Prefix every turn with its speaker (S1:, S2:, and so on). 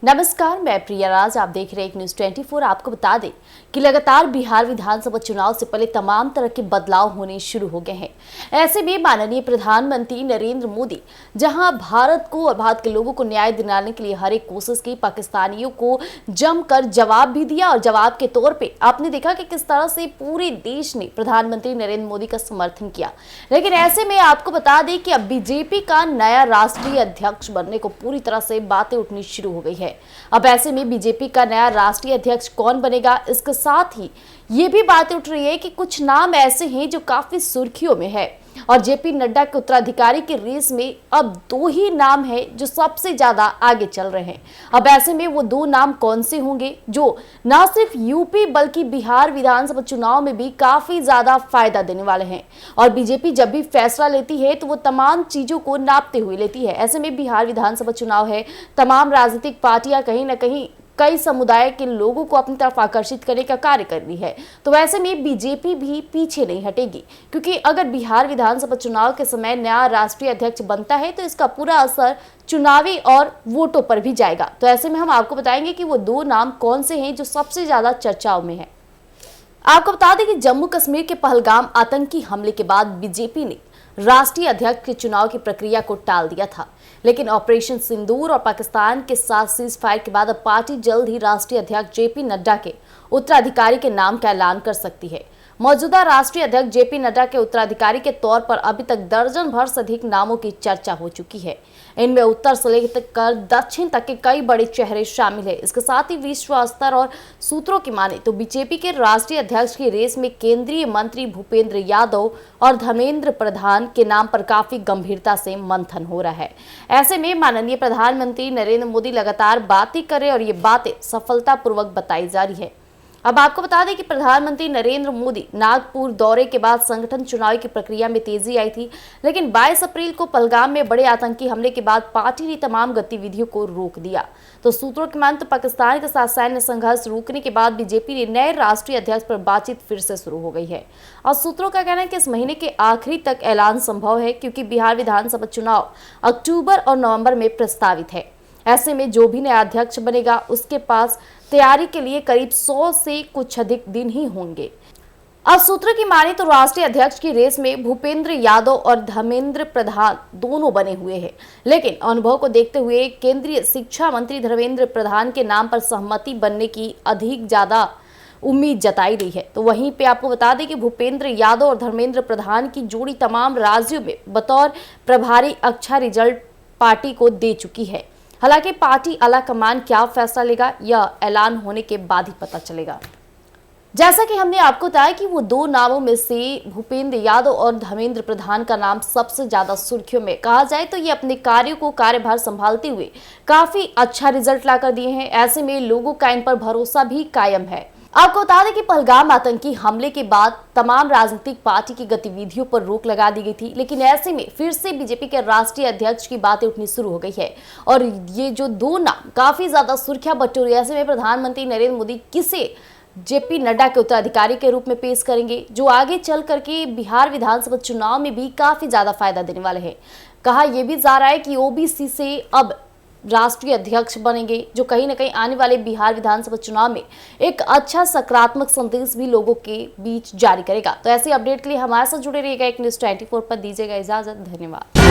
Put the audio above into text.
S1: नमस्कार, मैं प्रिया राज। आप देख रहे हैं न्यूज़ 24। आपको बता दें कि लगातार बिहार विधानसभा चुनाव से पहले तमाम तरह के बदलाव होने शुरू हो गए हैं। ऐसे में माननीय प्रधानमंत्री नरेंद्र मोदी जहां भारत को और भारत के लोगों को न्याय दिलाने के लिए हर एक कोशिश की, पाकिस्तानियों को जमकर जवाब भी दिया और जवाब के तौर पर आपने देखा कि किस तरह से पूरे देश ने प्रधानमंत्री नरेंद्र मोदी का समर्थन किया। लेकिन ऐसे में आपको बता दें कि अब बीजेपी का नया राष्ट्रीय अध्यक्ष बनने को पूरी तरह से बातें उठनी शुरू हो गई है। अब ऐसे में बीजेपी का नया राष्ट्रीय अध्यक्ष कौन बनेगा, इसके साथ ही ये भी बात उठ रही है कि कुछ नाम ऐसे हैं जो काफी सुर्खियों में है और जेपी नड्डा के उत्तराधिकारी की रेस में अब दो ही नाम है जो सबसे ज्यादा आगे चल रहे हैं। अब ऐसे में वो दो नाम कौन से होंगे जो न सिर्फ यूपी बल्कि बिहार विधानसभा चुनाव में भी काफी ज्यादा फायदा देने वाले हैं। और बीजेपी जब भी फैसला लेती है तो वो तमाम चीजों को नापते हुए लेती है। ऐसे में बिहार विधानसभा चुनाव है, तमाम राजनीतिक पार्टियां कहीं ना कहीं कई समुदाय के लोगों को अपनी तरफ आकर्षित करने का कार्य कर रही है। तो वैसे में बीजेपी भी पीछे नहीं हटेगी, क्योंकि अगर बिहार विधानसभा चुनाव के समय नया राष्ट्रीय अध्यक्ष बनता है तो इसका पूरा असर चुनावी और वोटों पर भी जाएगा। तो ऐसे में हम आपको बताएंगे कि वो दो नाम कौन से हैं जो सबसे ज्यादा चर्चाओं में है। आपको बता दें कि जम्मू कश्मीर के पहलगाम आतंकी हमले के बाद बीजेपी ने राष्ट्रीय अध्यक्ष के चुनाव की प्रक्रिया को टाल दिया था, लेकिन ऑपरेशन सिंदूर और पाकिस्तान के साथ सीज फायर के बाद अब पार्टी जल्द ही राष्ट्रीय अध्यक्ष जेपी नड्डा के उत्तराधिकारी के नाम का ऐलान कर सकती है। मौजूदा राष्ट्रीय अध्यक्ष जेपी नड्डा के उत्तराधिकारी के तौर पर अभी तक दर्जन भर से अधिक नामों की चर्चा हो चुकी है। इनमें उत्तर से लेकर दक्षिण तक के कई बड़े चेहरे शामिल है। इसके साथ ही विश्व स्तर और सूत्रों की माने तो बीजेपी के राष्ट्रीय अध्यक्ष की रेस में केंद्रीय मंत्री भूपेंद्र यादव और धर्मेंद्र प्रधान के नाम पर काफी गंभीरता से मंथन हो रहा है। ऐसे में माननीय प्रधानमंत्री नरेंद्र मोदी लगातार बातें कर रहे और ये बातें सफलतापूर्वक बताई जा रही है। अब आपको बता दें कि प्रधानमंत्री नरेंद्र मोदी नागपुर दौरे के बाद संगठन चुनाव की प्रक्रिया में तेजी आई थी, लेकिन 22 अप्रैल को पहलगाम में बड़े आतंकी हमले के बाद पार्टी ने तमाम गतिविधियों को रोक दिया। तो सूत्रों की माने तो पाकिस्तान के साथ सैन्य संघर्ष रोकने के बाद बीजेपी ने नए राष्ट्रीय अध्यक्ष पर बातचीत फिर से शुरू हो गई है। और सूत्रों का कहना है कि इस महीने के आखिरी तक ऐलान संभव है, क्योंकि बिहार विधानसभा चुनाव अक्टूबर और नवंबर में प्रस्तावित है। ऐसे में जो भी नया अध्यक्ष बनेगा उसके पास तैयारी के लिए करीब 100 से कुछ अधिक दिन ही होंगे। अब सूत्रों की माने तो राष्ट्रीय अध्यक्ष की रेस में भूपेंद्र यादव और धर्मेंद्र प्रधान दोनों बने हुए हैं, लेकिन अनुभव को देखते हुए केंद्रीय शिक्षा मंत्री धर्मेंद्र प्रधान के नाम पर सहमति बनने की अधिक ज्यादा उम्मीद जताई रही है। तो वहीं पे आपको बता दें कि भूपेंद्र यादव और धर्मेंद्र प्रधान की जोड़ी तमाम राज्यों में बतौर प्रभारी अच्छा रिजल्ट पार्टी को दे चुकी है। हालांकि पार्टी आला कमान क्या फैसला लेगा यह ऐलान होने के बाद ही पता चलेगा। जैसा कि हमने आपको बताया कि वो दो नामों में से भूपेंद्र यादव और धर्मेंद्र प्रधान का नाम सबसे ज्यादा सुर्खियों में। कहा जाए तो ये अपने कार्यों को कार्यभार संभालते हुए काफी अच्छा रिजल्ट ला कर दिए हैं। ऐसे में लोगों का इन पर भरोसा भी कायम है। आपको बता दें कि पहलगाम आतंकी हमले के बाद तमाम राजनीतिक पार्टी की गतिविधियों पर रोक लगा दी गई थी, लेकिन ऐसे में फिर से बीजेपी के राष्ट्रीय अध्यक्ष की बातें उठनी शुरू हो गई है और ये जो दो नाम काफी ज्यादा सुर्खियां बटोरी। ऐसे में प्रधानमंत्री नरेंद्र मोदी किसे जेपी नड्डा के उत्तराधिकारी के रूप में पेश करेंगे, जो आगे चल करके बिहार विधानसभा चुनाव में भी काफी ज्यादा फायदा देने वाले हैं। कहा यह भी जा रहा है कि ओबीसी से अब राष्ट्रीय अध्यक्ष बनेंगे, जो कहीं ना कहीं आने वाले बिहार विधानसभा चुनाव में एक अच्छा सकारात्मक संदेश भी लोगों के बीच जारी करेगा। तो ऐसे अपडेट के लिए हमारे साथ जुड़े रहिएगा। एक न्यूज़ 24 पर दीजिएगा इजाजत। धन्यवाद।